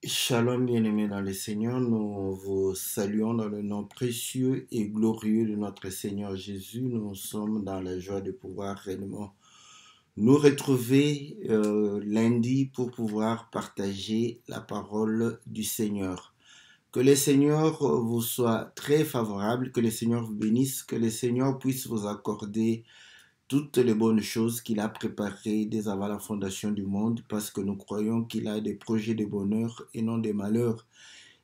Shalom bien-aimés dans le Seigneur, nous vous saluons dans le nom précieux et glorieux de notre Seigneur Jésus. Nous sommes dans la joie de pouvoir réellement nous retrouver lundi pour pouvoir partager la parole du Seigneur. Que le Seigneur vous soit très favorable, que le Seigneur vous bénisse, que le Seigneur puisse vous accorder toutes les bonnes choses qu'il a préparées dès avant la fondation du monde, parce que nous croyons qu'il a des projets de bonheur et non de malheur.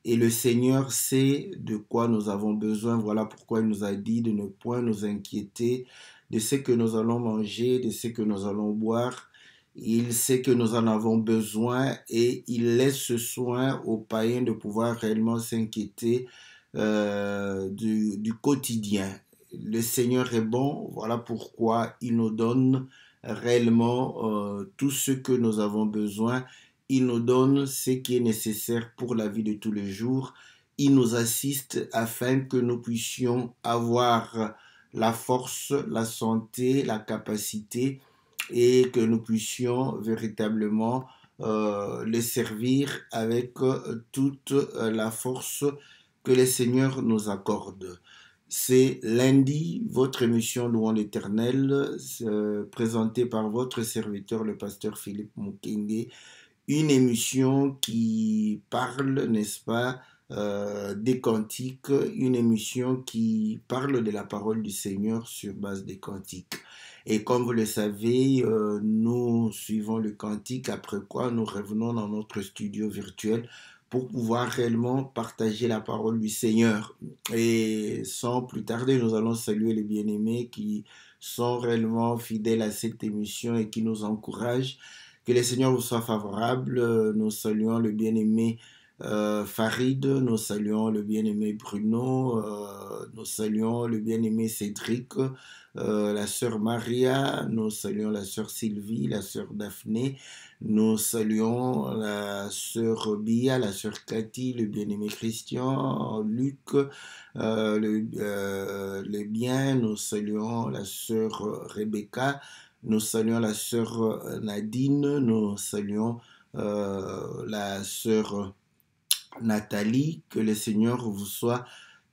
Et le Seigneur sait de quoi nous avons besoin. Voilà pourquoi il nous a dit de ne point nous inquiéter de ce que nous allons manger, de ce que nous allons boire. Il sait que nous en avons besoin et il laisse ce soin aux païens de pouvoir réellement s'inquiéter du quotidien. Le Seigneur est bon, voilà pourquoi il nous donne réellement tout ce que nous avons besoin. Il nous donne ce qui est nécessaire pour la vie de tous les jours. Il nous assiste afin que nous puissions avoir la force, la santé, la capacité et que nous puissions véritablement les servir avec toute la force que le Seigneur nous accorde. C'est lundi, votre émission Louons l'Éternel, présentée par votre serviteur, le pasteur Philippe Mukenge. Une émission qui parle, n'est-ce pas, des cantiques, une émission qui parle de la parole du Seigneur sur base des cantiques. Et comme vous le savez, nous suivons le cantique, après quoi nous revenons dans notre studio virtuel pour pouvoir réellement partager la parole du Seigneur. Et sans plus tarder, nous allons saluer les bien-aimés qui sont réellement fidèles à cette émission et qui nous encouragent. Que le Seigneur vous soit favorable. Nous saluons le bien-aimé Farid, nous saluons le bien-aimé Bruno, nous saluons le bien-aimé Cédric, la sœur Maria, nous saluons la sœur Sylvie, la sœur Daphné, nous saluons la sœur Bia, la sœur Cathy, le bien-aimé Christian, Luc, les biens, nous saluons la sœur Rebecca, nous saluons la sœur Nadine, nous saluons la sœur Nathalie. Que le Seigneur vous soit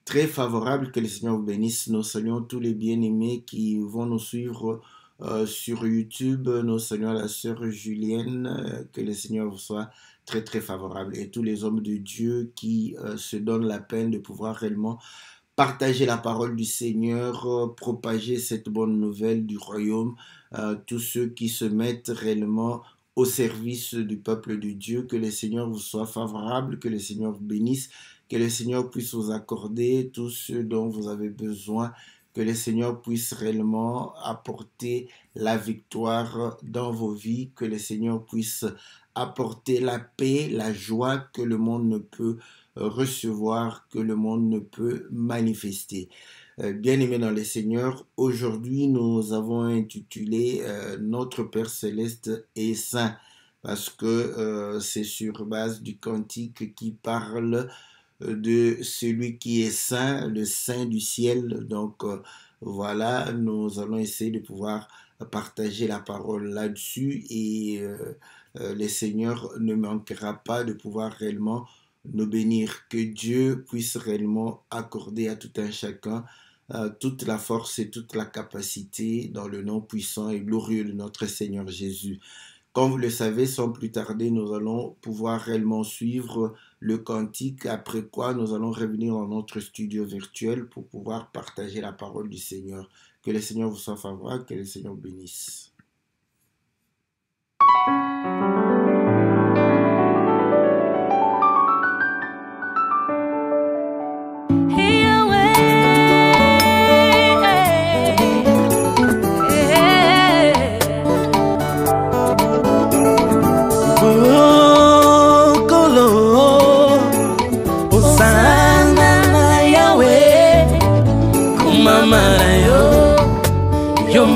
très favorable, que le Seigneur vous bénisse. Nous saluons tous les bien-aimés qui vont nous suivre sur YouTube. Nous saluons la sœur Julienne, que le Seigneur vous soit très très favorable, et tous les hommes de Dieu qui se donnent la peine de pouvoir réellement partager la parole du Seigneur, propager cette bonne nouvelle du royaume, tous ceux qui se mettent réellement au service du peuple de Dieu. Que le Seigneur vous soit favorable, que le Seigneur vous bénisse, que le Seigneur puisse vous accorder tout ce dont vous avez besoin, que le Seigneur puisse réellement apporter la victoire dans vos vies, que le Seigneur puisse apporter la paix, la joie que le monde ne peut recevoir, que le monde ne peut manifester. Bien-aimés dans le Seigneur, aujourd'hui nous avons intitulé Notre Père Céleste est Saint, parce que c'est sur base du cantique qui parle de celui qui est saint, le saint du ciel. Donc voilà, nous allons essayer de pouvoir partager la parole là-dessus, et le Seigneur ne manquera pas de pouvoir réellement nous bénir. Que Dieu puisse réellement accorder à tout un chacun toute la force et toute la capacité dans le nom puissant et glorieux de notre Seigneur Jésus. Comme vous le savez, sans plus tarder, nous allons pouvoir réellement suivre le cantique, après quoi nous allons revenir dans notre studio virtuel pour pouvoir partager la parole du Seigneur. Que le Seigneur vous soit favorable, que le Seigneur vous bénisse.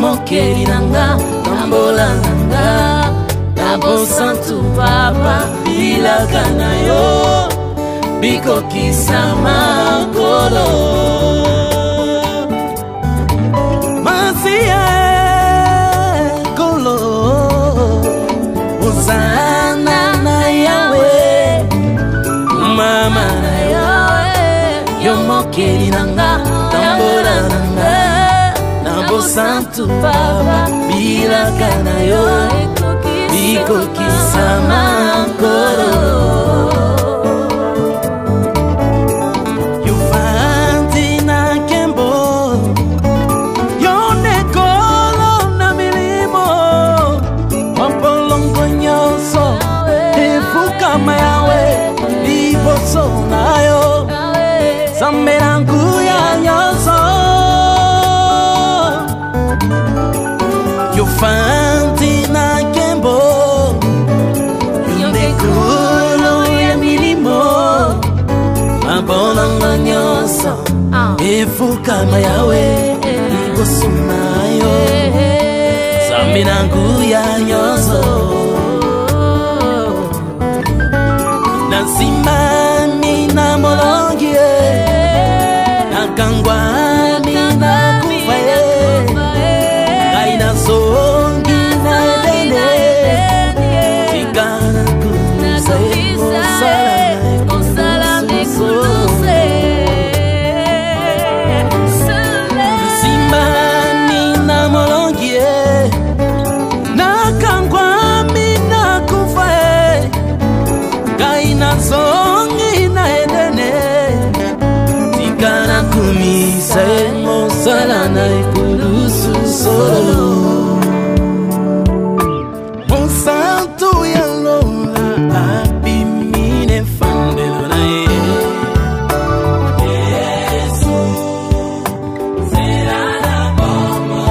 Mokeri nanga, tambola nanga, tabo santu papa, bilaka na yo, biko kisama kolo. Masia kolo, Osana na Yahweh, Santu Baba bilaka na yo bikokisama nkolo. Yofandi na nkembo yo nekolo na milimo mapolongo nyonso efukama yawe liboso na yo Zambe na nguya nyonso Yofandi na nkembo yo nekolo ya milimo mapolongo nyonso efukama yawe liboso na yo Zambe na nguya nyonso Nasimami na molongie Nakangwa mina kufaye Kaina songi na edene Tikana kumisa Monsala mekuduse Nasimami na molongie Nakangwa mina kufaye Kaina songi na edene Tikana kumisa Monsala na ikudusu solo Monsanto ya lola Abimine fandelo na ye Yesu Sera na bomo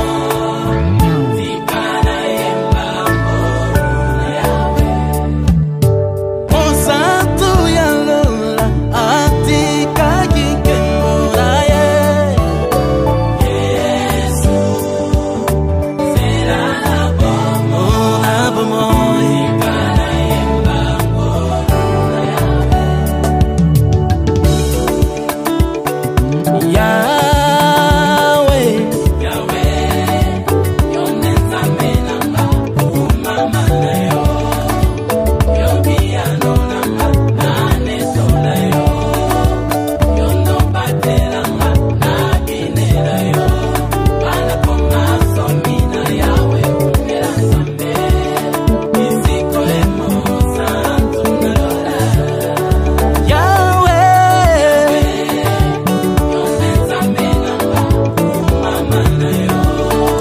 Tikana yemba moruna yawe Monsanto ya lola Atika kikemura ye Yesu Sera na bomo Tikana yemba moruna yawe Yahweh Yone nzambe nanga Umama na yo Yobiano nanga Nane tola yo Yondo batelanga Nabinera yo Bana koma somina yawe Umela nzambe Isiko emo santu nalola Yahweh Yone nzambe nanga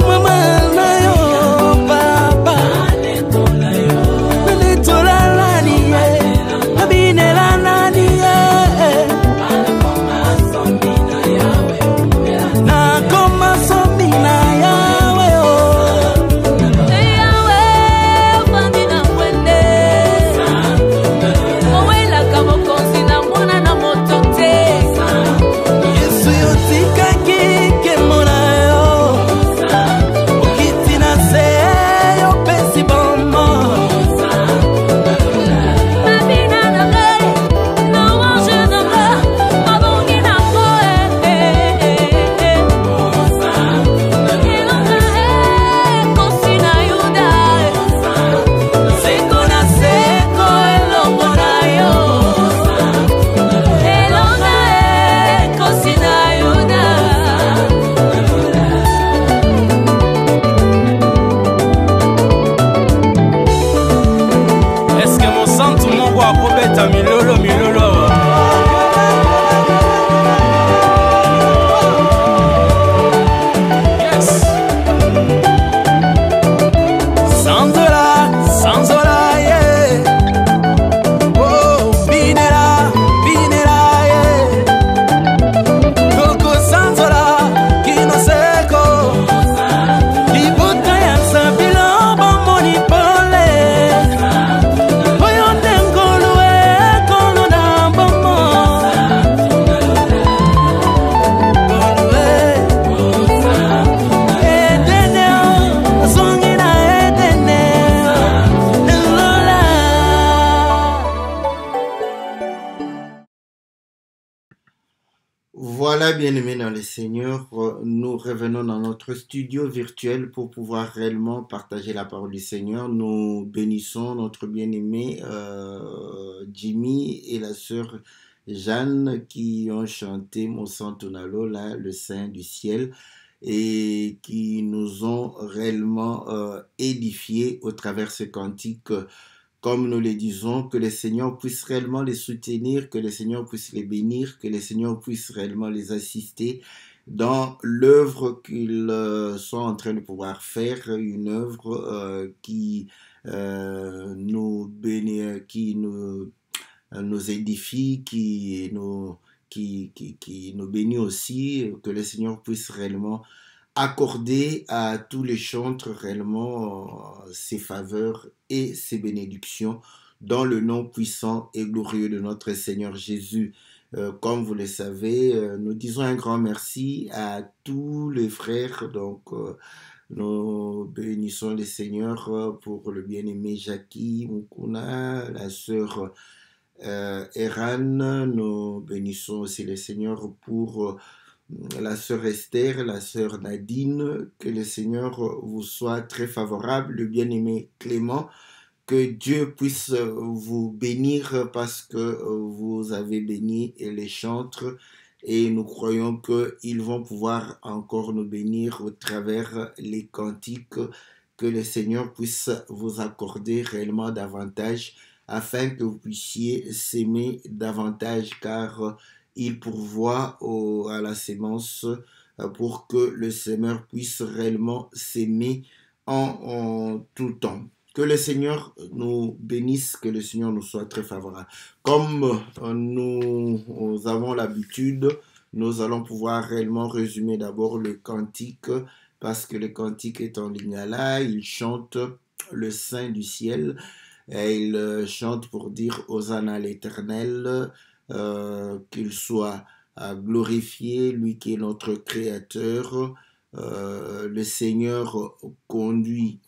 Umama na yo Baba Nane tola yo Nitola nani ye Nabinera nani ye Nakoma somina yawe Yawe ufandi na mwende Owela kama konzi na mwana na motote Yesu yotika kike mona yo Ukiti na se yo pesi bomo Mabina na me No wange na me Mabongi na moe Ilonga kosi na yuda Seko na seko elongo na yo Ilonga kosi na yuda Est-ce que mon sang tout mon roi probeta milolo milolo Yes Sanzola yeah Oh binera yeah Coco Sanzola Kino seko Libuta ya sabilo bomoni pole Oyonde ngolo kono na bomo Edene songi na edene Lola Voilà, bien-aimés dans le Seigneur, nous revenons dans notre studio virtuel pour pouvoir réellement partager la parole du Seigneur. Nous bénissons notre bien-aimé Jimmy et la sœur Jeanne qui ont chanté Mon Santo Nalola, le Saint du ciel. et qui nous ont réellement édifiés au travers ces cantiques. Comme nous le disons, que le Seigneur puisse réellement les soutenir, que le Seigneur puisse les bénir, que le Seigneur puisse réellement les assister dans l'œuvre qu'ils sont en train de pouvoir faire, une œuvre nous bénit, qui nous édifie, qui nous bénit aussi, que le Seigneur puisse réellement accorder à tous les chantres réellement ses faveurs et ses bénédictions dans le nom puissant et glorieux de notre Seigneur Jésus. Comme vous le savez, nous disons un grand merci à tous les frères. Donc, nous bénissons le Seigneur pour le bien-aimé Jackie Mukuna, la sœur Eran. Nous bénissons aussi le Seigneur pour la sœur Esther, la sœur Nadine. Que le Seigneur vous soit très favorable, le bien-aimé Clément. Que Dieu puisse vous bénir parce que vous avez béni les chantres et nous croyons qu'ils vont pouvoir encore nous bénir au travers les cantiques. Que le Seigneur puisse vous accorder réellement davantage afin que vous puissiez s'aimer davantage, car il pourvoit à la sémence pour que le semeur puisse réellement s'aimer en tout temps. Que le Seigneur nous bénisse, que le Seigneur nous soit très favorable. Comme nous avons l'habitude, nous allons pouvoir réellement résumer d'abord le cantique, parce que le cantique est en ligne là. Il chante le Saint du ciel. Et il chante pour dire Hosanna à l'Éternel, qu'il soit glorifié, lui qui est notre Créateur. Le Seigneur conduit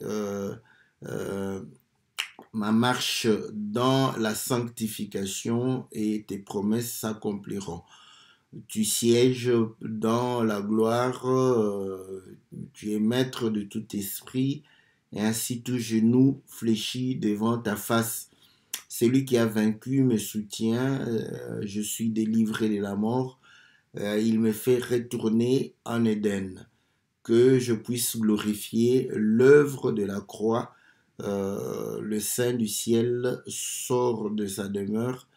ma marche dans la sanctification et tes promesses s'accompliront. Tu sièges dans la gloire, tu es maître de tout esprit, et ainsi tout genou fléchit devant ta face. Celui qui a vaincu me soutient, je suis délivré de la mort, il me fait retourner en Éden. Que je puisse glorifier l'œuvre de la croix. Le Saint du ciel sort de sa demeure,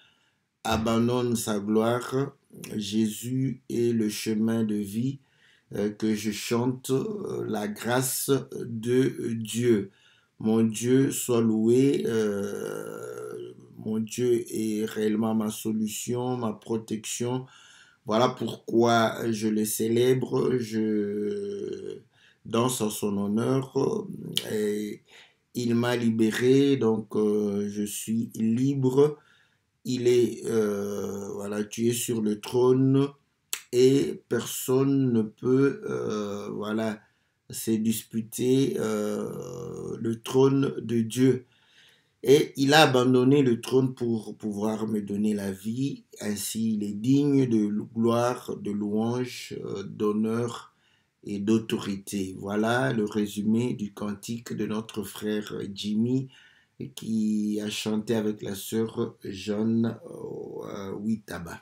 abandonne sa gloire. Jésus est le chemin de vie. Que je chante la grâce de Dieu. Mon Dieu soit loué. Mon Dieu est réellement ma solution, ma protection. Voilà pourquoi je le célèbre, je danse en son honneur. Et il m'a libéré, donc je suis libre. Il est, voilà, tu es sur le trône et personne ne peut, voilà, se disputer le trône de Dieu. Et il a abandonné le trône pour pouvoir me donner la vie. Ainsi, il est digne de gloire, de louange, d'honneur et d'autorité. Voilà le résumé du cantique de notre frère Jimmy qui a chanté avec la sœur Jeanne Witaba.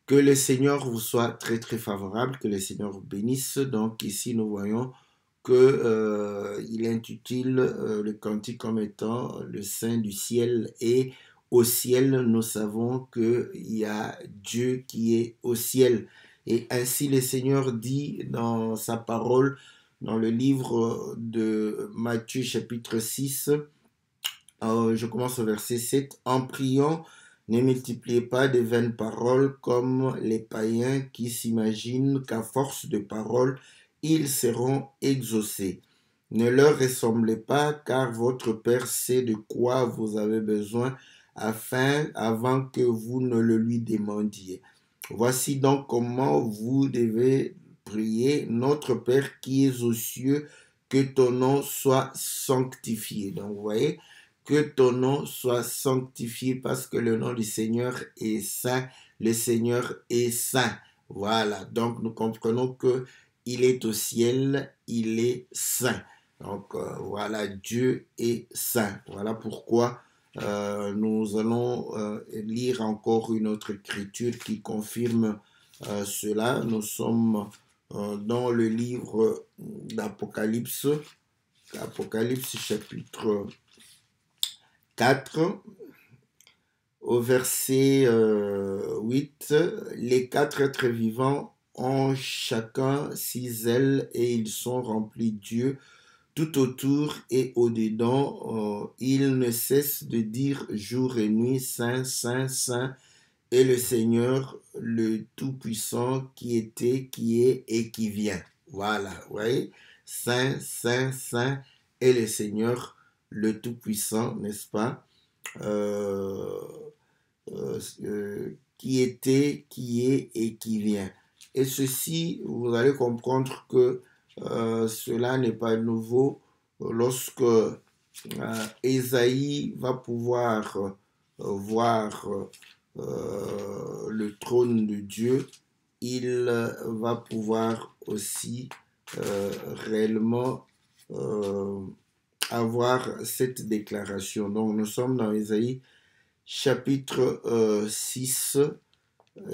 Que le Seigneur vous soit très très favorable, que le Seigneur vous bénisse. Donc ici nous voyons qu'il intitule le cantique comme étant le Saint du ciel, et au ciel nous savons qu'il y a Dieu qui est au ciel. Et ainsi le Seigneur dit dans sa parole, dans le livre de Matthieu chapitre 6, je commence au verset 7, en priant, ne multipliez pas de vaines paroles comme les païens qui s'imaginent qu'à force de paroles, ils seront exaucés. Ne leur ressemblez pas, car votre Père sait de quoi vous avez besoin avant que vous ne le lui demandiez. Voici donc comment vous devez prier. Notre Père qui es aux cieux, que ton nom soit sanctifié. Donc vous voyez, que ton nom soit sanctifié parce que le nom du Seigneur est saint. Le Seigneur est saint. Voilà, donc nous comprenons que il est au ciel, il est saint. Donc voilà, Dieu est saint. Voilà pourquoi nous allons lire encore une autre écriture qui confirme cela. Nous sommes dans le livre d'Apocalypse, Apocalypse chapitre 4, au verset 8, les 4 êtres vivants ont chacun 6 ailes et ils sont remplis d'yeux tout autour et au-dedans. Ils ne cessent de dire jour et nuit, Saint, Saint, Saint est le Seigneur, le Tout-Puissant, qui était, qui est et qui vient. Voilà, vous voyez, Saint, Saint, Saint est le Seigneur, le Tout-Puissant, n'est-ce pas? Qui était, qui est et qui vient. Et ceci, vous allez comprendre que cela n'est pas nouveau lorsque Ésaïe va pouvoir voir le trône de Dieu, il va pouvoir aussi réellement avoir cette déclaration. Donc nous sommes dans Ésaïe chapitre 6.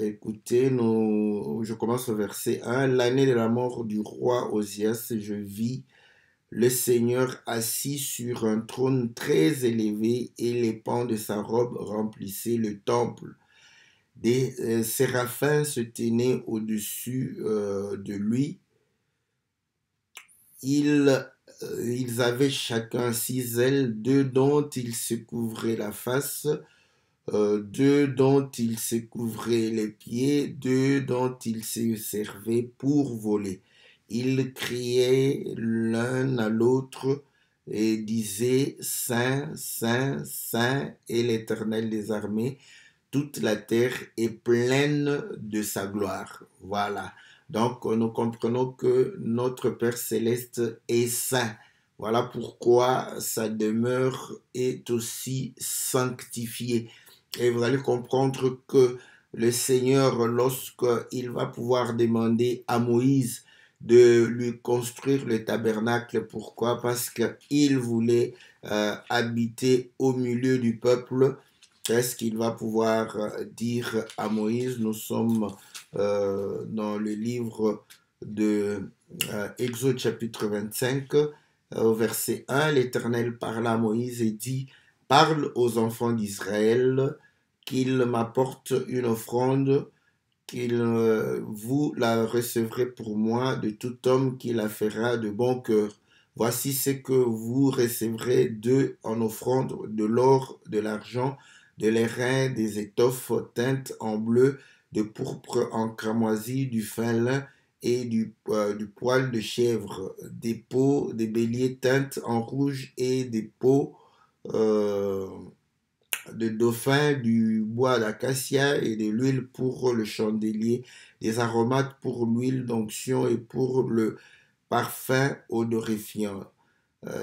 Écoutez, je commence au verset 1. L'année de la mort du roi Osias, je vis le Seigneur assis sur un trône très élevé et les pans de sa robe remplissaient le temple. Des séraphins se tenaient au-dessus de lui. Ils avaient chacun 6 ailes, 2 dont ils se couvraient la face, 2 dont ils se couvraient les pieds, 2 dont ils se servaient pour voler. Ils criaient l'un à l'autre et disaient Saint, Saint, Saint est l'Éternel des armées, toute la terre est pleine de sa gloire. Voilà. Donc nous comprenons que notre Père Céleste est saint. Voilà pourquoi sa demeure est aussi sanctifiée. Et vous allez comprendre que le Seigneur, lorsqu'il va pouvoir demander à Moïse de lui construire le tabernacle, pourquoi? Parce qu'il voulait habiter au milieu du peuple. Qu'est-ce qu'il va pouvoir dire à Moïse? Nous sommes dans le livre de Exode chapitre 25, au verset 1, l'Éternel parla à Moïse et dit, parle aux enfants d'Israël qu'ils m'apportent une offrande, vous la recevrez pour moi de tout homme qui la fera de bon cœur. Voici ce que vous recevrez d'eux en offrande, de l'or, de l'argent, de l'airain, des étoffes teintes en bleu, de pourpre en cramoisi, du fin lin et du poil de chèvre, des peaux, des béliers teintes en rouge et des peaux de dauphin, du bois d'acacia et de l'huile pour le chandelier, des aromates pour l'huile d'onction et pour le parfum odorifiant,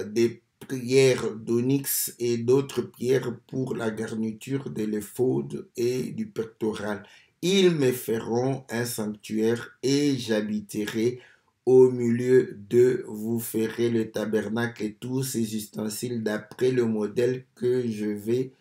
des pierres d'onyx et d'autres pierres pour la garniture de l'éphod et du pectoral. Ils me feront un sanctuaire et j'habiterai au milieu d'eux. Vous ferez le tabernacle et tous ses ustensiles d'après le modèle que je vais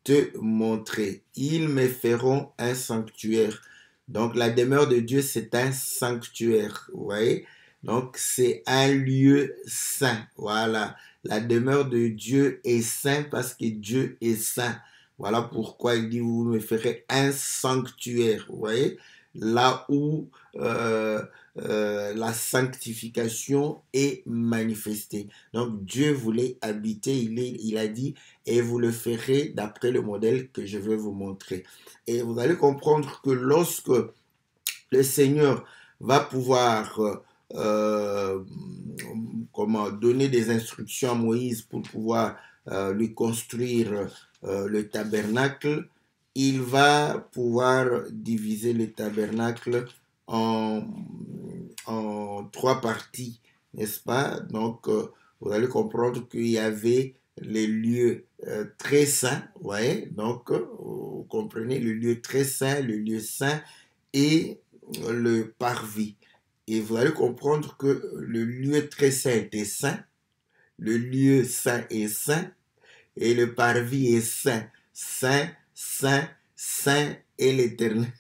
te montrer. Ils me feront un sanctuaire. Donc la demeure de Dieu, c'est un sanctuaire. Vous voyez? Donc c'est un lieu saint. Voilà. La demeure de Dieu est saint parce que Dieu est saint. Voilà pourquoi il dit, vous me ferez un sanctuaire. Vous voyez? Là où la sanctification est manifestée. Donc Dieu voulait habiter, il a dit, et vous le ferez d'après le modèle que je vais vous montrer. Et vous allez comprendre que lorsque le Seigneur va pouvoir donner des instructions à Moïse pour pouvoir lui construire le tabernacle, il va pouvoir diviser le tabernacle en 3 parties, n'est-ce pas? Donc, vous allez comprendre qu'il y avait les lieux très saints, ouais, donc vous comprenez, le lieu très saint, le lieu saint et le parvis. Et vous allez comprendre que le lieu très saint était saint, le lieu saint est saint et le parvis est saint. Saint, saint, saint est l'Éternel.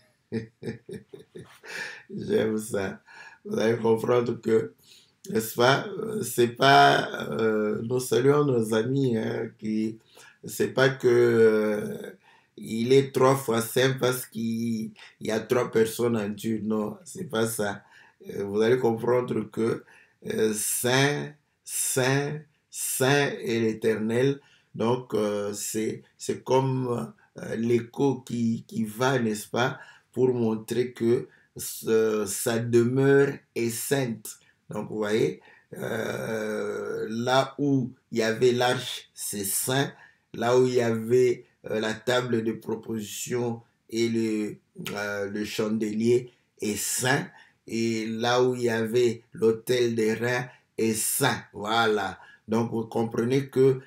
J'aime ça. vous allez comprendre que, n'est-ce pas, c'est pas, nous saluons nos amis, hein, qui, c'est pas que il est 3 fois saint parce qu'il y a 3 personnes en Dieu, non, c'est pas ça. Vous allez comprendre que saint, saint, saint est l'Éternel, donc c'est comme l'écho qui va, n'est-ce pas, pour montrer que sa demeure est sainte. Donc, vous voyez, là où il y avait l'arche, c'est saint. Là où il y avait la table de proposition et le chandelier est saint. Et là où il y avait l'autel des reins est saint. Voilà. Donc, vous comprenez que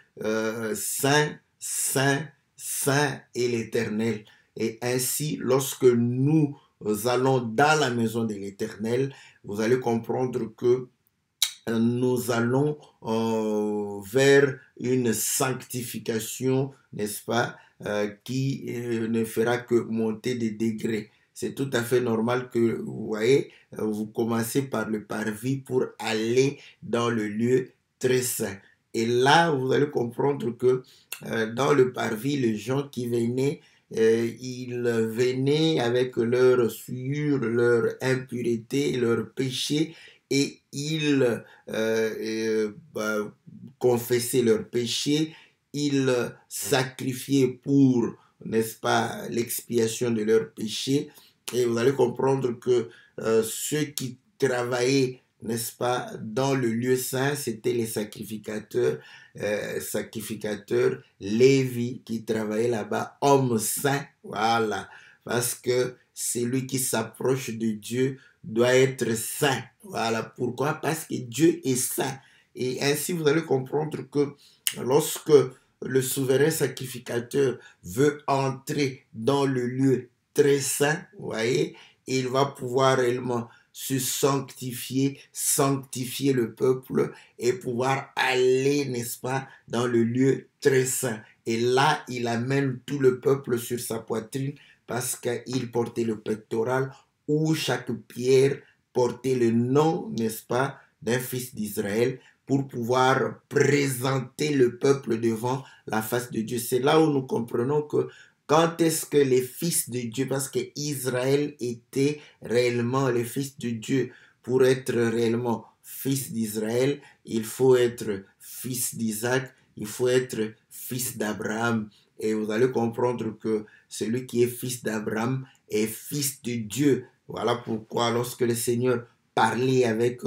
saint, saint, saint est l'Éternel. Et ainsi, lorsque nous allons dans la maison de l'Éternel, vous allez comprendre que nous allons vers une sanctification, n'est-ce pas, qui ne fera que monter des degrés. C'est tout à fait normal que, vous voyez, vous commencez par le parvis pour aller dans le lieu très saint. Et là, vous allez comprendre que dans le parvis, les gens qui venaient, ils venaient avec leur souillure, leur impureté, leur péché, et ils confessaient leurs péchés, ils sacrifiaient pour, n'est-ce pas, l'expiation de leurs péchés. Et vous allez comprendre que ceux qui travaillaient, n'est-ce pas, dans le lieu saint, c'était les sacrificateurs Lévi qui travaillaient là-bas, hommes saints, voilà, parce que celui qui s'approche de Dieu doit être saint. Voilà pourquoi, parce que Dieu est saint. Et ainsi, vous allez comprendre que lorsque le souverain sacrificateur veut entrer dans le lieu très saint, vous voyez, il va pouvoir réellement se sanctifier, sanctifier le peuple et pouvoir aller, n'est-ce pas, dans le lieu très saint. Et là, il amène tout le peuple sur sa poitrine parce qu'il portait le pectoral où chaque pierre portait le nom, n'est-ce pas, d'un fils d'Israël pour pouvoir présenter le peuple devant la face de Dieu. C'est là où nous comprenons que quand est-ce que les fils de Dieu, parce que Israël était réellement les fils de Dieu, pour être réellement fils d'Israël, il faut être fils d'Isaac, il faut être fils d'Abraham. Et vous allez comprendre que celui qui est fils d'Abraham est fils de Dieu. Voilà pourquoi lorsque le Seigneur parlait avec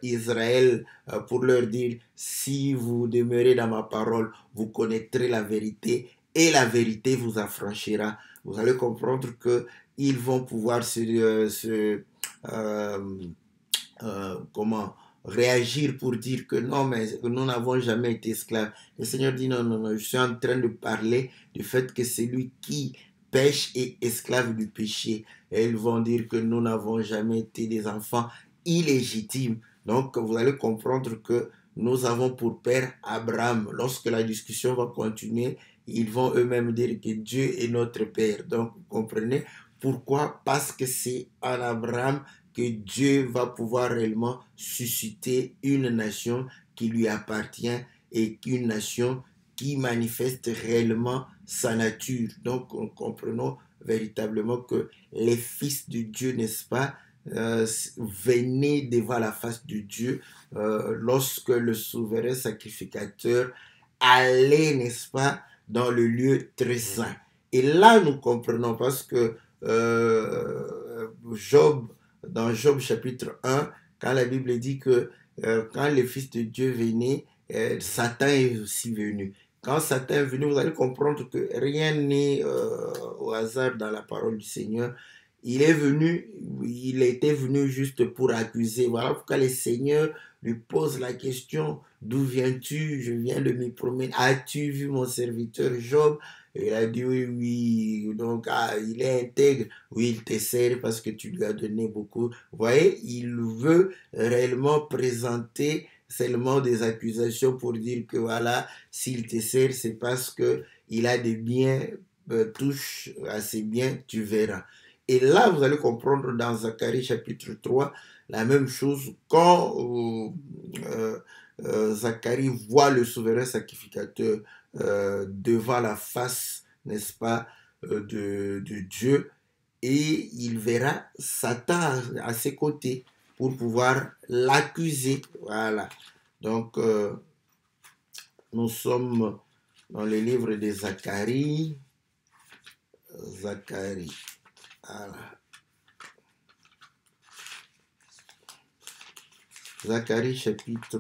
Israël pour leur dire, si vous demeurez dans ma parole, vous connaîtrez la vérité et la vérité vous affranchira. Vous allez comprendre qu'ils vont pouvoir comment réagir pour dire que non, mais nous n'avons jamais été esclaves. Le Seigneur dit non, non, non, je suis en train de parler du fait que c'est lui qui pêche et esclave du péché. Et ils vont dire que nous n'avons jamais été des enfants illégitimes. Donc, vous allez comprendre que nous avons pour père Abraham. Lorsque la discussion va continuer, ils vont eux-mêmes dire que Dieu est notre père. Donc, vous comprenez pourquoi? Parce que c'est en Abraham que Dieu va pouvoir réellement susciter une nation qui lui appartient et une nation qui manifeste réellement sa nature. Donc, nous comprenons véritablement que les fils de Dieu, n'est-ce pas, venaient devant la face de Dieu lorsque le souverain sacrificateur allait, n'est-ce pas, dans le lieu très saint. Et là, nous comprenons parce que Job, dans Job chapitre 1, quand la Bible dit que quand les fils de Dieu venaient, Satan est aussi venu. Quand Satan est venu, vous allez comprendre que rien n'est au hasard dans la parole du Seigneur. Il est venu, il était venu juste pour accuser. Voilà pourquoi le Seigneur lui pose la question, d'où viens-tu? Je viens de m'y promener. As-tu vu mon serviteur Job? Et il a dit oui, oui. Donc, il est intègre. Oui, il te sert parce que tu lui as donné beaucoup. Vous voyez, il veut réellement présenter seulement des accusations pour dire que voilà, s'il te sert, c'est parce que il a des biens, touche à ses biens, tu verras. Et là, vous allez comprendre dans Zacharie chapitre 3, la même chose quand Zacharie voit le souverain sacrificateur devant la face, n'est-ce pas, de Dieu, et il verra Satan à ses côtés pour pouvoir l'accuser. Voilà. Donc, nous sommes dans le livre de Zacharie. Zacharie. Voilà. Zacharie chapitre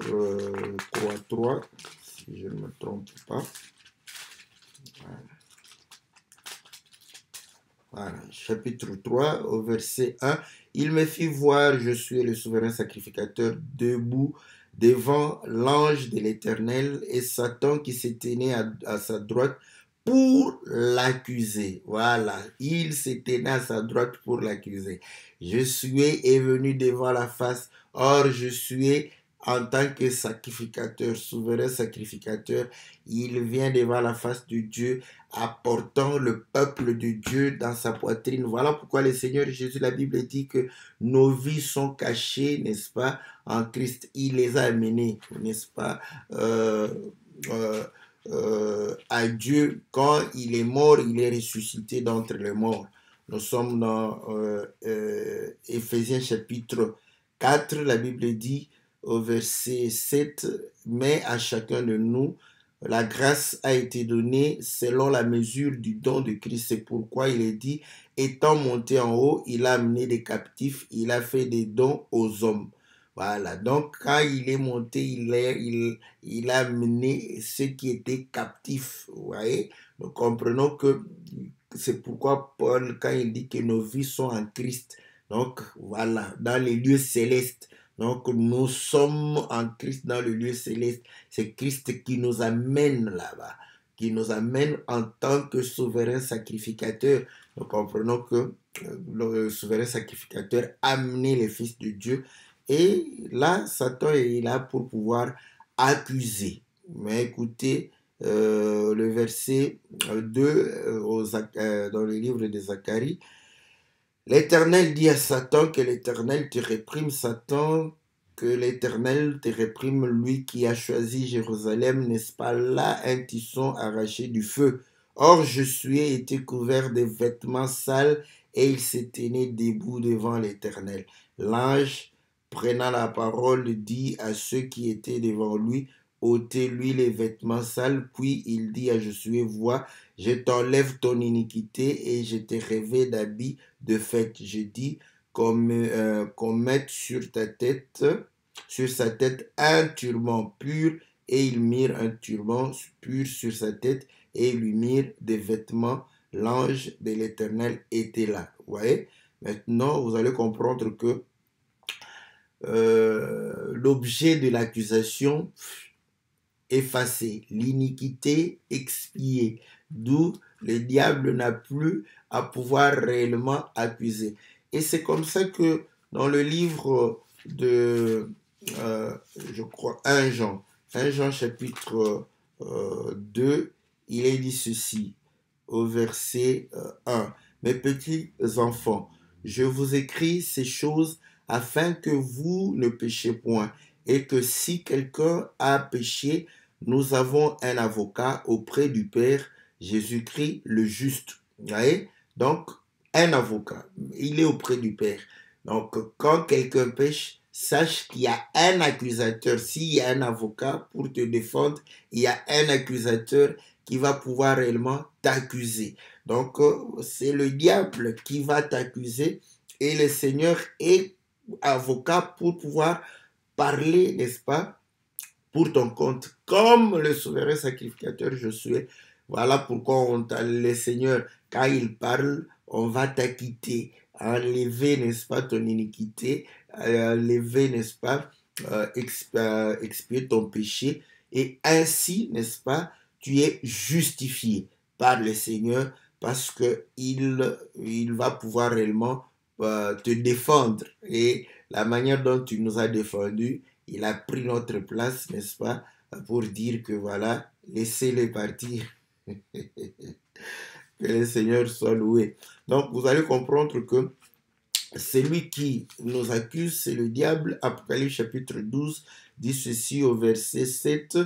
3, si je ne me trompe pas. Voilà. Voilà. Chapitre 3, au verset 1. Il me fit voir, je suis le souverain sacrificateur, debout devant l'ange de l'Éternel, et Satan qui se tenait à sa droite pour l'accuser. Voilà, il se tenait à sa droite pour l'accuser. Je suis est venu devant la face, or je suis en tant que sacrificateur, souverain sacrificateur, il vient devant la face de Dieu, apportant le peuple de Dieu dans sa poitrine. Voilà pourquoi le Seigneur Jésus, la Bible dit que nos vies sont cachées, n'est-ce pas, en Christ. Il les a amenées, n'est-ce pas, à Dieu. Quand il est mort, il est ressuscité d'entre les morts. Nous sommes dans Éphésiens chapitre 4, la Bible dit au verset 7, mais à chacun de nous, la grâce a été donnée selon la mesure du don de Christ. C'est pourquoi il est dit, étant monté en haut, il a amené des captifs, il a fait des dons aux hommes. Voilà, donc quand il est monté, il a amené ceux qui étaient captifs. Vous voyez, nous comprenons que c'est pourquoi Paul, quand il dit que nos vies sont en Christ, donc voilà, dans les lieux célestes. Donc nous sommes en Christ dans le lieu céleste. C'est Christ qui nous amène là-bas, qui nous amène en tant que souverain sacrificateur. Nous comprenons que le souverain sacrificateur a amené les fils de Dieu. Et là, Satan est là pour pouvoir accuser. Mais écoutez, le verset 2 dans le livre de Zacharie, l'Éternel dit à Satan que l'Éternel te réprime, Satan, que l'Éternel te réprime, lui qui a choisi Jérusalem, n'est-ce pas là un tisson arraché du feu? Or, je suis été couvert de vêtements sales et il se tenait debout devant l'Éternel. L'ange, prenant la parole, dit à ceux qui étaient devant lui, ôtez-lui les vêtements sales, puis il dit à Josué, vois, je t'enlève ton iniquité et je te revêt d'habits de fête. Je dis qu'on mette sur sa tête un turban pur, et ils mirent un turban pur sur sa tête et ils lui mirent des vêtements. L'ange de l'Éternel était là. Vous voyez? Maintenant, vous allez comprendre que l'objet de l'accusation effacé, l'iniquité expiée, d'où le diable n'a plus à pouvoir réellement accuser. Et c'est comme ça que dans le livre de, je crois, 1 Jean chapitre 2, il est dit ceci, au verset 1. Mes petits enfants, je vous écris ces choses afin que vous ne péchiez point. Et que si quelqu'un a péché, nous avons un avocat auprès du Père, Jésus-Christ le juste. Vous voyez? Donc, un avocat, il est auprès du Père. Donc, quand quelqu'un pêche, sache qu'il y a un accusateur. S'il y a un avocat pour te défendre, il y a un accusateur qui va pouvoir réellement t'accuser. Donc, c'est le diable qui va t'accuser et le Seigneur est avocat pour pouvoir parler, n'est-ce pas, pour ton compte, comme le souverain sacrificateur Josué. Voilà pourquoi le Seigneur, quand il parle, on va t'acquitter, enlever, n'est-ce pas, ton iniquité, enlever, n'est-ce pas, expier ton péché, et ainsi, n'est-ce pas, tu es justifié par le Seigneur parce qu'il va pouvoir réellement te défendre. Et la manière dont tu nous as défendus, il a pris notre place, n'est-ce pas, pour dire que voilà, laissez-les partir. Que le Seigneur soit loué. Donc, vous allez comprendre que celui qui nous accuse, c'est le diable. Apocalypse chapitre 12 dit ceci au verset 7.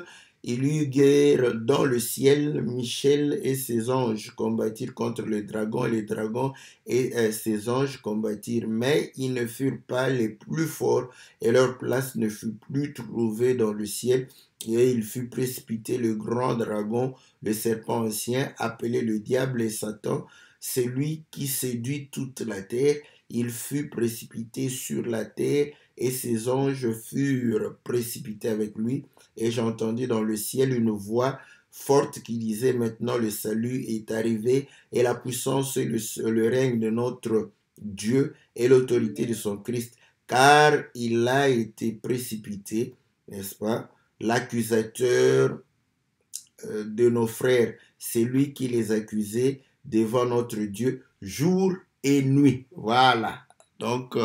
Il y eut guerre dans le ciel, Michel et ses anges combattirent contre le dragon, et les dragons et ses anges combattirent, mais ils ne furent pas les plus forts, et leur place ne fut plus trouvée dans le ciel, et il fut précipité le grand dragon, le serpent ancien, appelé le diable et Satan, celui qui séduit toute la terre. Il fut précipité sur la terre, et ses anges furent précipités avec lui. Et j'entendis dans le ciel une voix forte qui disait, maintenant le salut est arrivé, et la puissance et le règne de notre Dieu et l'autorité de son Christ, car il a été précipité, n'est-ce pas, l'accusateur de nos frères, c'est lui qui les accusait devant notre Dieu jour et nuit. Voilà. Donc,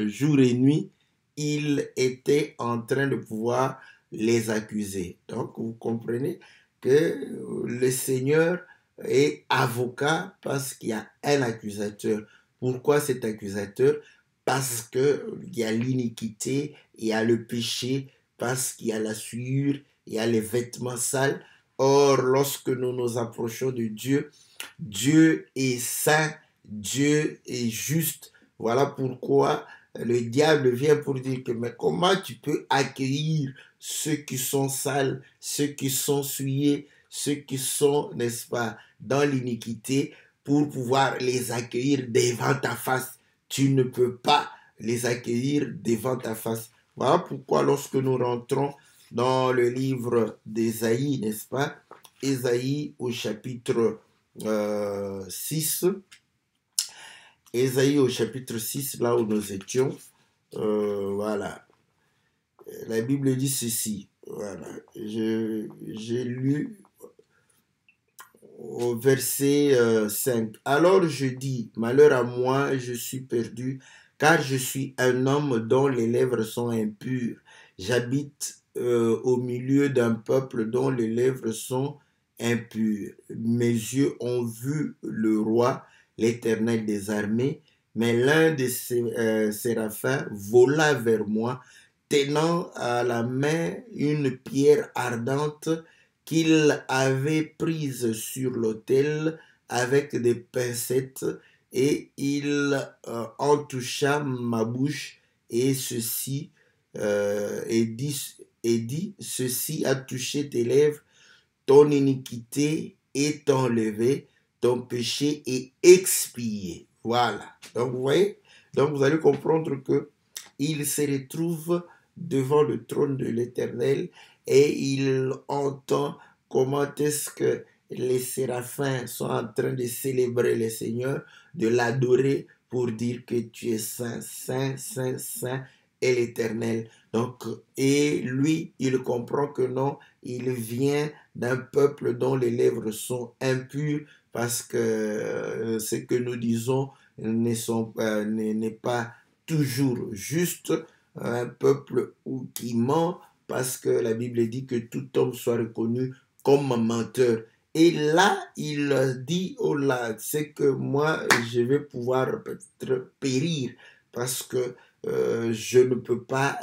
jour et nuit, il était en train de pouvoir les accuser. Donc, vous comprenez que le Seigneur est avocat parce qu'il y a un accusateur. Pourquoi cet accusateur? Parce qu'il y a l'iniquité, il y a le péché, parce qu'il y a la souillure, il y a les vêtements sales. Or, lorsque nous nous approchons de Dieu, Dieu est saint, Dieu est juste. Voilà pourquoi le diable vient pour dire que mais comment tu peux accueillir ceux qui sont sales, ceux qui sont souillés, ceux qui sont, n'est-ce pas, dans l'iniquité, pour pouvoir les accueillir devant ta face. Tu ne peux pas les accueillir devant ta face. Voilà pourquoi lorsque nous rentrons dans le livre d'Ésaïe, n'est-ce pas, Ésaïe au chapitre 6, Ésaïe au chapitre 6, là où nous étions, voilà, la Bible dit ceci, voilà, j'ai lu au verset 5. Alors je dis, malheur à moi, je suis perdu, car je suis un homme dont les lèvres sont impures. J'habite au milieu d'un peuple dont les lèvres sont impures. Mes yeux ont vu le roi, l'Éternel des armées, mais l'un des séraphins vola vers moi, tenant à la main une pierre ardente qu'il avait prise sur l'autel avec des pincettes, et il en toucha ma bouche, et ceci dit, ceci a touché tes lèvres, ton iniquité est enlevée, ton péché est expié. Voilà. Donc vous voyez, donc vous allez comprendre que il se retrouve devant le trône de l'Éternel et il entend comment est-ce que les séraphins sont en train de célébrer le Seigneur, de l'adorer pour dire que tu es saint, saint, saint, saint est l'Éternel. Donc, et lui, il comprend que non, il vient d'un peuple dont les lèvres sont impures parce que ce que nous disons n'est pas toujours juste, un peuple qui ment parce que la Bible dit que tout homme soit reconnu comme un menteur. Et là, il dit, oh là, c'est que moi, je vais pouvoir peut-être périr parce que je ne peux pas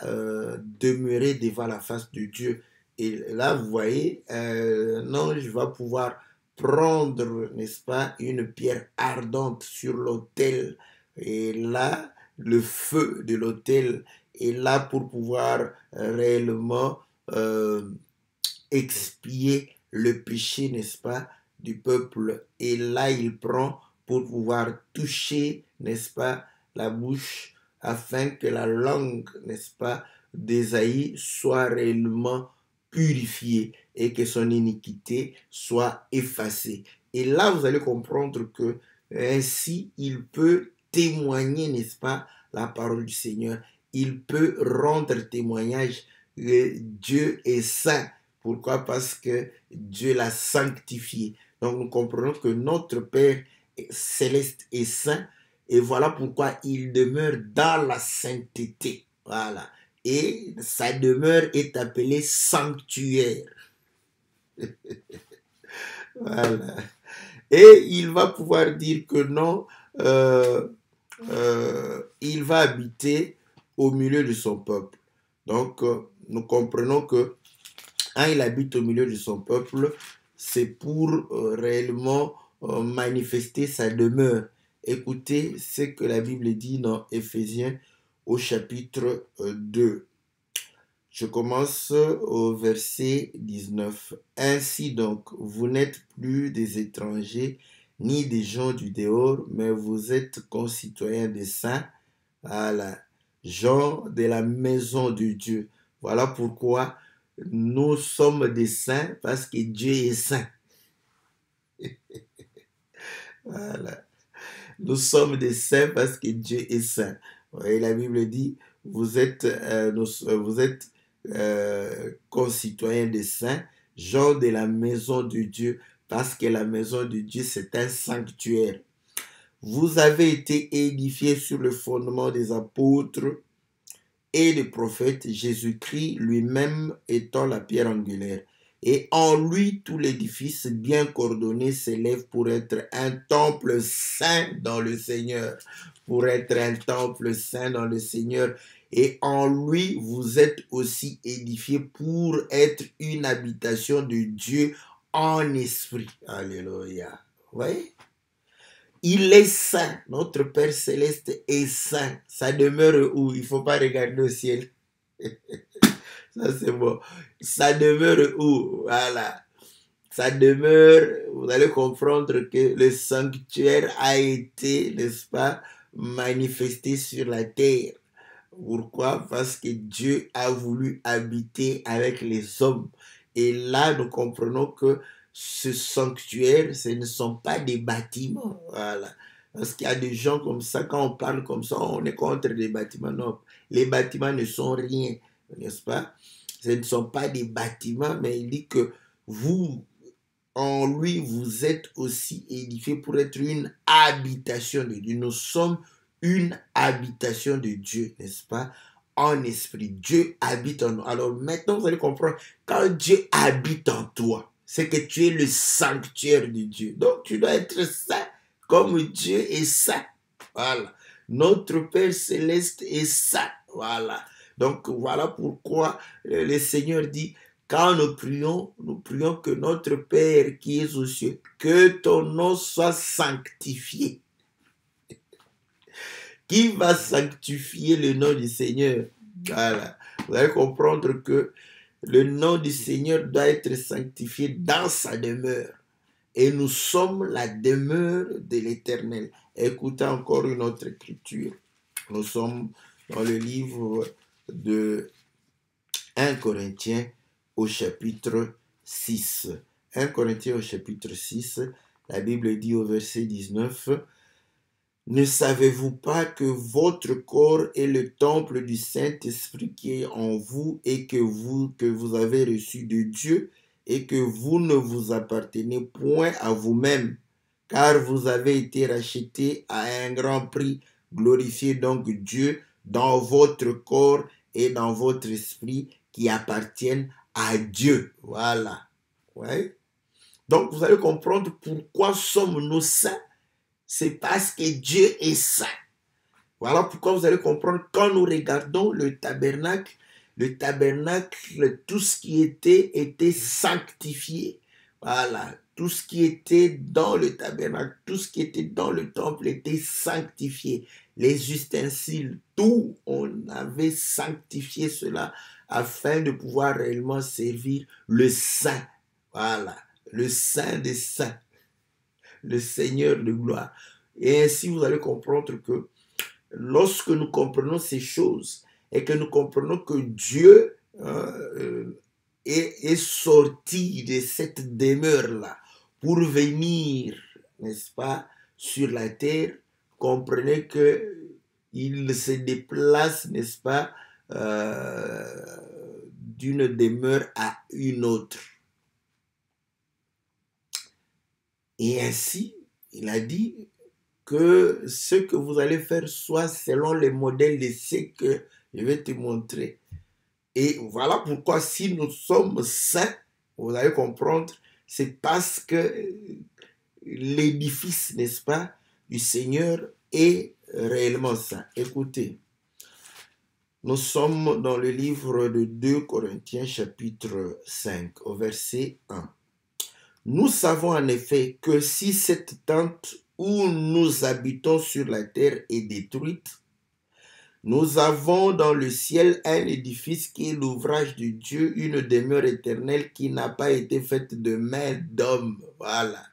demeurer devant la face de Dieu. Et là, vous voyez, non, je vais pouvoir prendre, n'est-ce pas, une pierre ardente sur l'autel. Et là, le feu de l'autel est là pour pouvoir réellement expier le péché, n'est-ce pas, du peuple. Et là, il prend pour pouvoir toucher, n'est-ce pas, la bouche, afin que la langue, n'est-ce pas, d'Ésaïe soit réellement purifiée et que son iniquité soit effacée. Et là, vous allez comprendre que ainsi, il peut témoigner, n'est-ce pas, la parole du Seigneur. Il peut rendre témoignage que Dieu est saint. Pourquoi? Parce que Dieu l'a sanctifié. Donc, nous comprenons que notre Père céleste est saint. Et voilà pourquoi il demeure dans la sainteté. Voilà. Et sa demeure est appelée sanctuaire. Voilà. Et il va pouvoir dire que non, il va habiter au milieu de son peuple. Donc, nous comprenons que quand il habite au milieu de son peuple, c'est pour réellement manifester sa demeure. Écoutez ce que la Bible dit dans Éphésiens au chapitre 2. Je commence au verset 19. Ainsi donc, vous n'êtes plus des étrangers ni des gens du dehors, mais vous êtes concitoyens des saints, voilà, gens de la maison de Dieu. Voilà pourquoi nous sommes des saints, parce que Dieu est saint. Voilà. Nous sommes des saints parce que Dieu est saint. Et la Bible dit, vous êtes concitoyens des saints, gens de la maison de Dieu, parce que la maison de Dieu, c'est un sanctuaire. Vous avez été édifiés sur le fondement des apôtres et des prophètes, Jésus-Christ lui-même étant la pierre angulaire. Et en lui, tout l'édifice bien coordonné s'élève pour être un temple saint dans le Seigneur. Pour être un temple saint dans le Seigneur. Et en lui, vous êtes aussi édifiés pour être une habitation de Dieu en esprit. Alléluia. Oui. Il est saint. Notre Père Céleste est saint. Ça demeure où? Il ne faut pas regarder au ciel. Ça, c'est bon. Ça demeure où? Voilà. Ça demeure, vous allez comprendre que le sanctuaire a été, n'est-ce pas, manifesté sur la terre. Pourquoi? Parce que Dieu a voulu habiter avec les hommes. Et là, nous comprenons que ce sanctuaire, ce ne sont pas des bâtiments. Voilà. Parce qu'il y a des gens comme ça, quand on parle comme ça, on est contre les bâtiments. Non, les bâtiments ne sont rien, n'est-ce pas? Ce ne sont pas des bâtiments, mais il dit que vous, en lui, vous êtes aussi édifiés pour être une habitation de Dieu. Nous sommes une habitation de Dieu, n'est-ce pas? En esprit. Dieu habite en nous. Alors maintenant, vous allez comprendre, quand Dieu habite en toi, c'est que tu es le sanctuaire de Dieu. Donc tu dois être saint comme Dieu est saint. Voilà. Notre Père Céleste est saint. Voilà. Donc voilà pourquoi le Seigneur dit, quand nous prions que notre Père qui est aux cieux, que ton nom soit sanctifié. Qui va sanctifier le nom du Seigneur? Voilà. Vous allez comprendre que le nom du Seigneur doit être sanctifié dans sa demeure. Et nous sommes la demeure de l'Éternel. Écoutez encore une autre écriture. Nous sommes dans le livre de 1 Corinthiens au chapitre 6. 1 Corinthiens au chapitre 6, la Bible dit au verset 19, « Ne savez-vous pas que votre corps est le temple du Saint-Esprit qui est en vous et que vous avez reçu de Dieu et que vous ne vous appartenez point à vous-même, car vous avez été rachetés à un grand prix. Glorifiez donc Dieu dans votre corps et dans votre esprit qui appartiennent à Dieu. » Voilà. Ouais. Donc, vous allez comprendre pourquoi sommes-nous saints. C'est parce que Dieu est saint. Voilà pourquoi vous allez comprendre, quand nous regardons le tabernacle, tout ce qui était sanctifié. Voilà. Tout ce qui était dans le tabernacle, tout ce qui était dans le temple était sanctifié. Les ustensiles, tout, on avait sanctifié cela afin de pouvoir réellement servir le Saint. Voilà, le Saint des Saints, le Seigneur de gloire. Et ainsi, vous allez comprendre que lorsque nous comprenons ces choses et que nous comprenons que Dieu est sorti de cette demeure-là pour venir, n'est-ce pas, sur la terre, comprenez que il se déplace, n'est-ce pas, d'une demeure à une autre. Et ainsi, il a dit que ce que vous allez faire soit selon les modèles de ce que je vais te montrer. Et voilà pourquoi si nous sommes saints, vous allez comprendre, c'est parce que l'édifice, n'est-ce pas, du Seigneur est réellement saint. Écoutez, nous sommes dans le livre de 2 Corinthiens chapitre 5 au verset 1. Nous savons en effet que si cette tente où nous habitons sur la terre est détruite, nous avons dans le ciel un édifice qui est l'ouvrage de Dieu, une demeure éternelle qui n'a pas été faite de main d'homme. Voilà.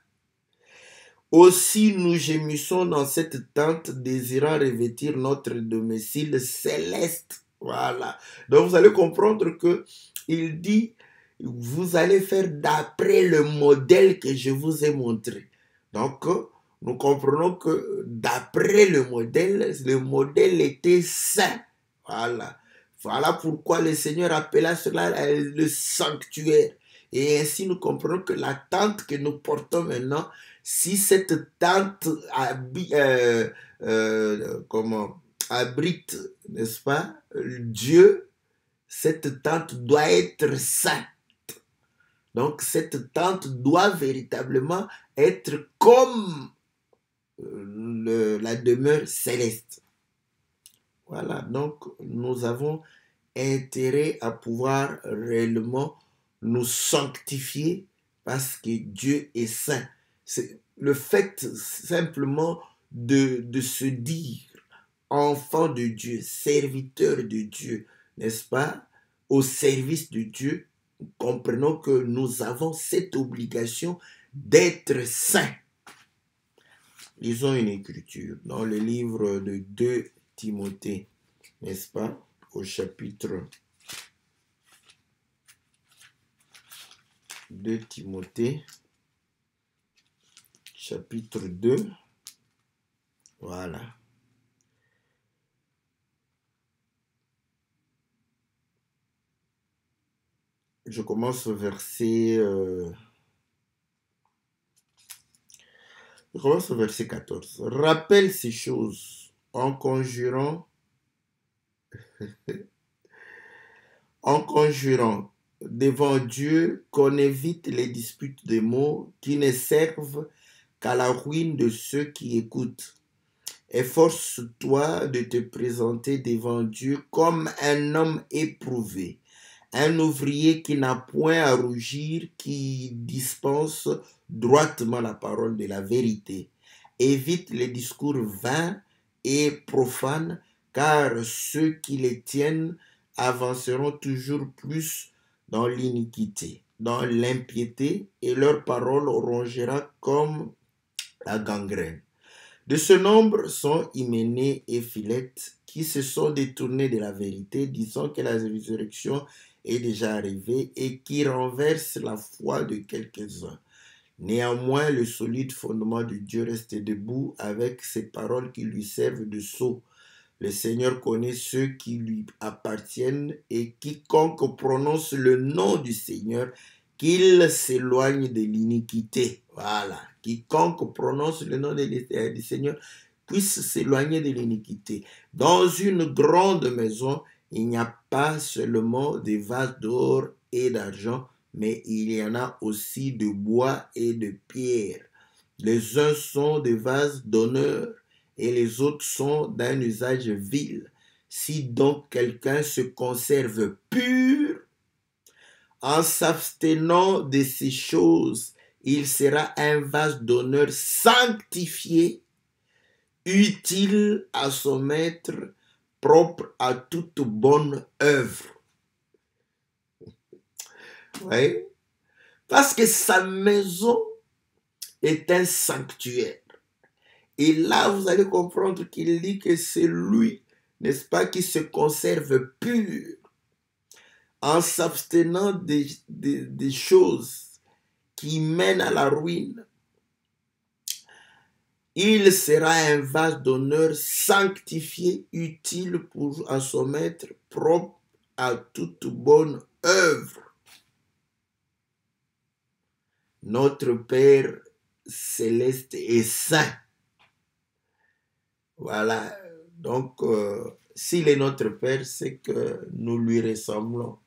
Aussi nous gémissons dans cette tente, désirant revêtir notre domicile céleste. Voilà. Donc vous allez comprendre que il dit, vous allez faire d'après le modèle que je vous ai montré. Donc nous comprenons que d'après le modèle était saint. Voilà. Voilà pourquoi le Seigneur appela cela le sanctuaire. Et ainsi nous comprenons que la tente que nous portons maintenant, si cette tente abrite, n'est-ce pas, Dieu, cette tente doit être sainte. Donc cette tente doit véritablement être comme la demeure céleste. Voilà, donc nous avons intérêt à pouvoir réellement nous sanctifier parce que Dieu est saint. C'est le fait simplement de se dire enfant de Dieu, serviteur de Dieu, n'est-ce pas, au service de Dieu. Comprenons que nous avons cette obligation d'être saints. Lisons une écriture dans le livre de 2 Timothée, n'est-ce pas, au chapitre 2 Timothée, chapitre 2, voilà. Je commence au verset 14. Rappelle ces choses en conjurant devant Dieu qu'on évite les disputes de mots qui ne servent qu'à la ruine de ceux qui écoutent. Efforce-toi de te présenter devant Dieu comme un homme éprouvé, un ouvrier qui n'a point à rougir, qui dispense droitement la parole de la vérité. Évite les discours vains et profanes, car ceux qui les tiennent avanceront toujours plus dans l'iniquité, dans l'impiété, et leur parole rongera comme la gangrène. De ce nombre sont Hyménée et Philette, qui se sont détournés de la vérité, disant que la résurrection est déjà arrivée et qui renversent la foi de quelques-uns. Néanmoins, le solide fondement de Dieu reste debout avec ses paroles qui lui servent de sceau. Le Seigneur connaît ceux qui lui appartiennent et quiconque prononce le nom du Seigneur, qu'il s'éloigne de l'iniquité. Voilà. Quiconque prononce le nom du Seigneur puisse s'éloigner de l'iniquité. Dans une grande maison, il n'y a pas seulement des vases d'or et d'argent, mais il y en a aussi de bois et de pierre. Les uns sont des vases d'honneur et les autres sont d'un usage vil. Si donc quelqu'un se conserve pur, en s'abstenant de ces choses, il sera un vase d'honneur sanctifié, utile à son maître, propre à toute bonne œuvre. Oui. Parce que sa maison est un sanctuaire. Et là, vous allez comprendre qu'il dit que c'est lui, n'est-ce pas, qui se conserve pur, en s'abstenant des choses qui mènent à la ruine. Il sera un vase d'honneur sanctifié, utile à son maître, propre à toute bonne œuvre. Notre Père céleste est saint. Voilà. Donc, s'il est notre Père, c'est que nous lui ressemblons.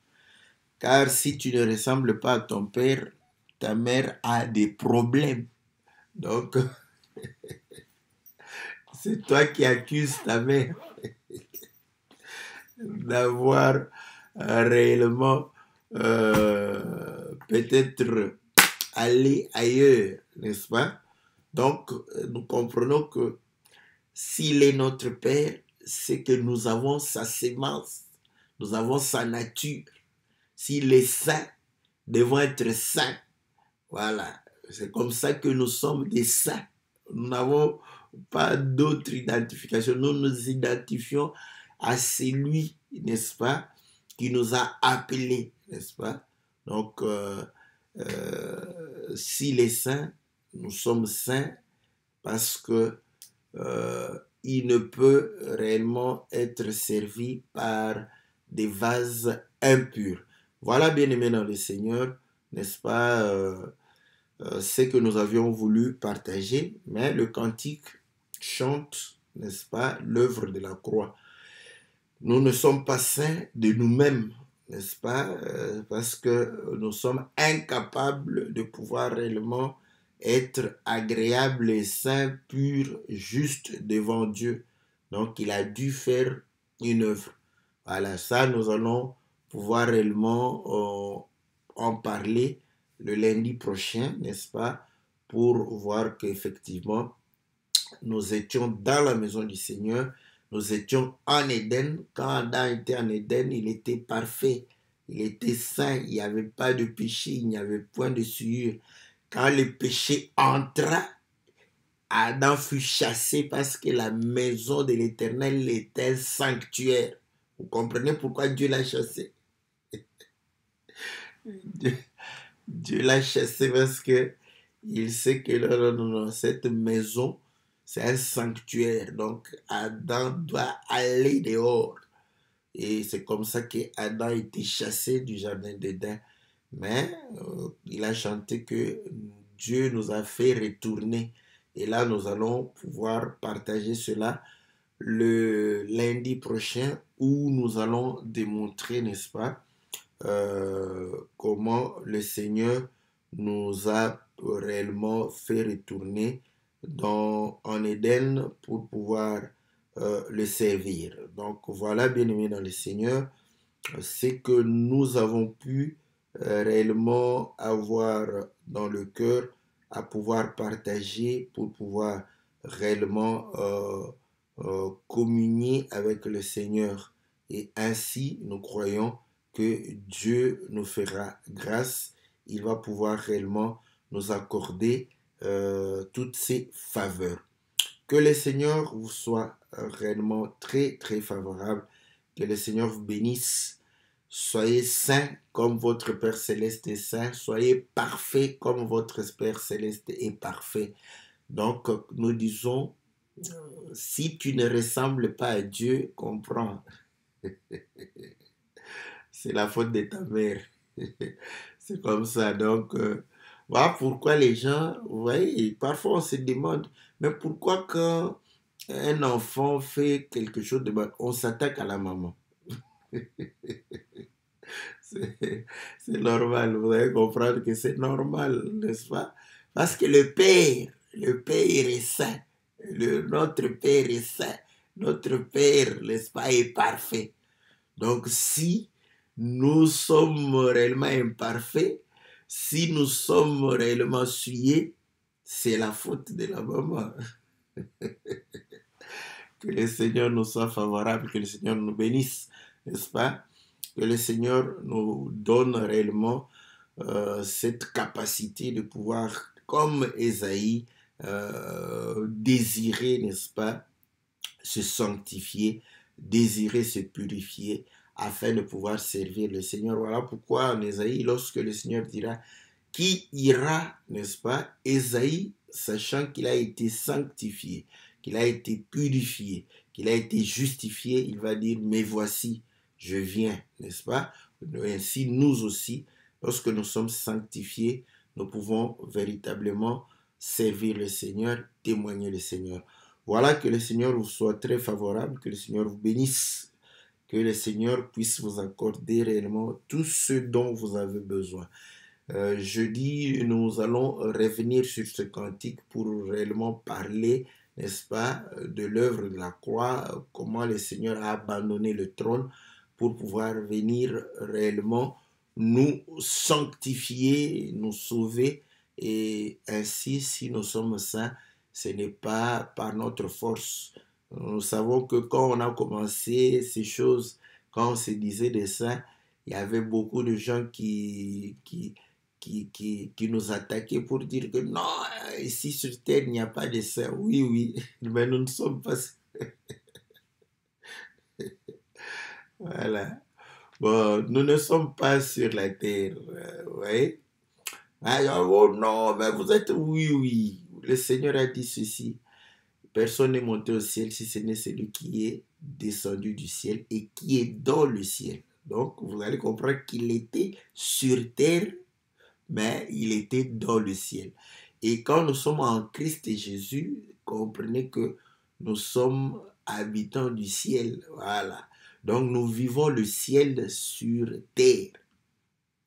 Car si tu ne ressembles pas à ton père, ta mère a des problèmes. Donc, C'est toi qui accuses ta mère d'avoir réellement peut-être allé ailleurs, n'est-ce pas? Donc, nous comprenons que s'il est notre Père, c'est que nous avons sa sémence, nous avons sa nature. S'il est saint, devons être saints. Voilà, c'est comme ça que nous sommes des saints. Nous n'avons pas d'autre identification. Nous nous identifions à celui, n'est-ce pas, qui nous a appelés, n'est-ce pas? Donc, s'il est saint, nous sommes saints parce que il ne peut réellement être servi par des vases impurs. Voilà, bien-aimés dans le Seigneur, n'est-ce pas, ce que nous avions voulu partager, mais le cantique chante, n'est-ce pas, l'œuvre de la croix. Nous ne sommes pas saints de nous-mêmes, n'est-ce pas, parce que nous sommes incapables de pouvoir réellement être agréable et saint, pur, juste devant Dieu. Donc, il a dû faire une œuvre. Voilà, ça, nous allons pouvoir réellement en parler le lundi prochain, n'est-ce pas, pour voir qu'effectivement, nous étions dans la maison du Seigneur, nous étions en Éden. Quand Adam était en Éden, il était parfait, il était saint, il n'y avait pas de péché, il n'y avait point de souillure. Quand le péché entra, Adam fut chassé parce que la maison de l'Éternel était un sanctuaire. Vous comprenez pourquoi Dieu l'a chassé? Dieu l'a chassé parce que il sait que non, cette maison, c'est un sanctuaire. Donc, Adam doit aller dehors. Et c'est comme ça qu'Adam a été chassé du jardin d'Éden. Mais il a chanté que Dieu nous a fait retourner. Et là, nous allons pouvoir partager cela le lundi prochain où nous allons démontrer, n'est-ce pas, comment le Seigneur nous a réellement fait retourner en Éden pour pouvoir le servir. Donc voilà, bien-aimés dans le Seigneur, c'est que nous avons pu réellement avoir dans le cœur à pouvoir partager pour pouvoir réellement communier avec le Seigneur. Et ainsi, nous croyons que Dieu nous fera grâce. Il va pouvoir réellement nous accorder toutes ces faveurs. Que le Seigneur vous soit réellement très, très favorable. Que le Seigneur vous bénisse. Soyez saints comme votre Père Céleste est saint. Soyez parfaits comme votre Père Céleste est parfait. Donc, nous disons, si tu ne ressembles pas à Dieu, comprends. C'est la faute de ta mère. C'est comme ça. Donc, voilà pourquoi les gens, vous voyez, parfois on se demande, mais pourquoi quand un enfant fait quelque chose de mal, on s'attaque à la maman? C'est normal, vous allez comprendre que c'est normal, n'est-ce pas? Parce que le Père est saint. Notre Père est saint. Notre Père, n'est-ce pas, est parfait. Donc, si nous sommes réellement imparfaits, si nous sommes réellement souillés, c'est la faute de la maman. Que le Seigneur nous soit favorable, que le Seigneur nous bénisse, n'est-ce pas? Que le Seigneur nous donne réellement cette capacité de pouvoir, comme Ésaïe, désirer, n'est-ce pas, se sanctifier, désirer se purifier, afin de pouvoir servir le Seigneur. Voilà pourquoi en Ésaïe, lorsque le Seigneur dira, qui ira, n'est-ce pas, Ésaïe, sachant qu'il a été sanctifié, qu'il a été purifié, qu'il a été justifié, il va dire, mais voici, je viens, n'est-ce pas? Ainsi, nous aussi, lorsque nous sommes sanctifiés, nous pouvons véritablement servir le Seigneur, témoigner le Seigneur. Voilà, que le Seigneur vous soit très favorable, que le Seigneur vous bénisse, que le Seigneur puisse vous accorder réellement tout ce dont vous avez besoin. Jeudi, nous allons revenir sur ce cantique pour réellement parler n'est-ce pas, de l'œuvre de la croix, comment le Seigneur a abandonné le trône pour pouvoir venir réellement nous sanctifier, nous sauver. Et ainsi, si nous sommes saints, ce n'est pas par notre force. Nous savons que quand on a commencé ces choses, quand on se disait des saints, il y avait beaucoup de gens qui nous attaquaient pour dire que non, ici sur terre, il n'y a pas de saints. Oui, oui, mais nous ne sommes pas... Voilà. Bon, nous ne sommes pas sur la terre. Ouais. Ah, oh non, mais vous êtes... Oui, oui. Le Seigneur a dit ceci. Personne n'est monté au ciel si ce n'est celui qui est descendu du ciel et qui est dans le ciel. Donc, vous allez comprendre qu'il était sur terre, mais il était dans le ciel. Et quand nous sommes en Christ et Jésus, comprenez que nous sommes habitants du ciel. Voilà. Donc, nous vivons le ciel sur terre.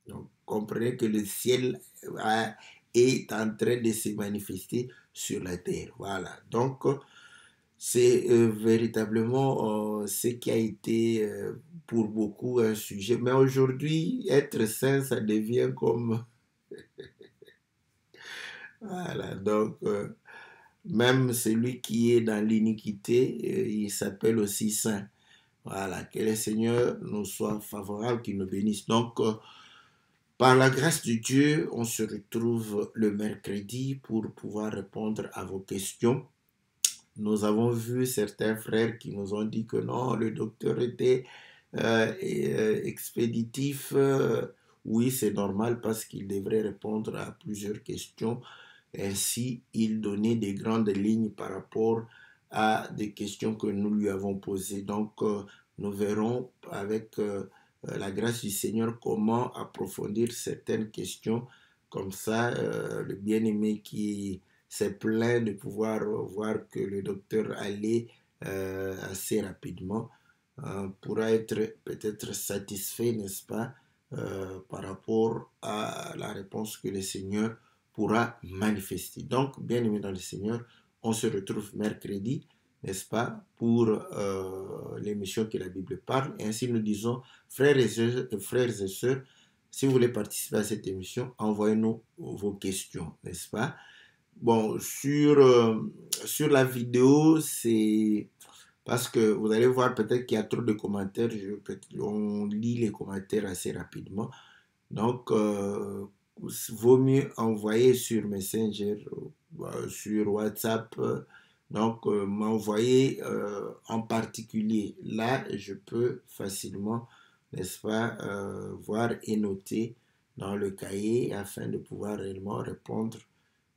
Donc, comprenez que le ciel est en train de se manifester sur la terre. Voilà. Donc, c'est véritablement ce qui a été pour beaucoup un sujet. Mais aujourd'hui, être saint, ça devient comme... Voilà. Donc, même celui qui est dans l'iniquité, il s'appelle aussi saint. Voilà. Que le Seigneur nous soit favorable, qu'il nous bénisse. Donc, par la grâce de Dieu, on se retrouve le mercredi pour pouvoir répondre à vos questions. Nous avons vu certains frères qui nous ont dit que non, le docteur était expéditif. Oui, c'est normal parce qu'il devrait répondre à plusieurs questions. Ainsi, il donnait des grandes lignes par rapport à des questions que nous lui avons posées. Donc, nous verrons avec la grâce du Seigneur comment approfondir certaines questions. Comme ça, le bien-aimé qui s'est plaint de pouvoir voir que le docteur allait assez rapidement pourra être peut-être satisfait, n'est-ce pas, par rapport à la réponse que le Seigneur pourra manifester. Donc, bien aimé dans le Seigneur, on se retrouve mercredi, n'est-ce pas, pour l'émission que la Bible parle. Et ainsi nous disons, frères et sœurs, si vous voulez participer à cette émission, envoyez-nous vos questions, n'est-ce pas? Bon, sur la vidéo, c'est parce que vous allez voir peut-être qu'il y a trop de commentaires. On lit les commentaires assez rapidement. Donc, vaut mieux envoyer sur Messenger, sur WhatsApp. Donc, m'envoyer en particulier. Là, je peux facilement, n'est-ce pas, voir et noter dans le cahier afin de pouvoir réellement répondre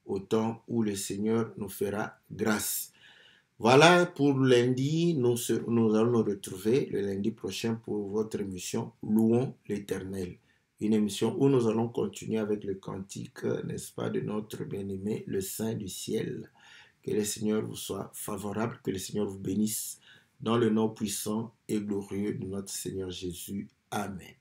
au temps où le Seigneur nous fera grâce. Voilà pour lundi, nous allons nous retrouver le lundi prochain pour votre émission Louons l'Éternel. Une émission où nous allons continuer avec le cantique, n'est-ce pas, de notre bien-aimé, le Saint du ciel. Que le Seigneur vous soit favorable, que le Seigneur vous bénisse dans le nom puissant et glorieux de notre Seigneur Jésus. Amen.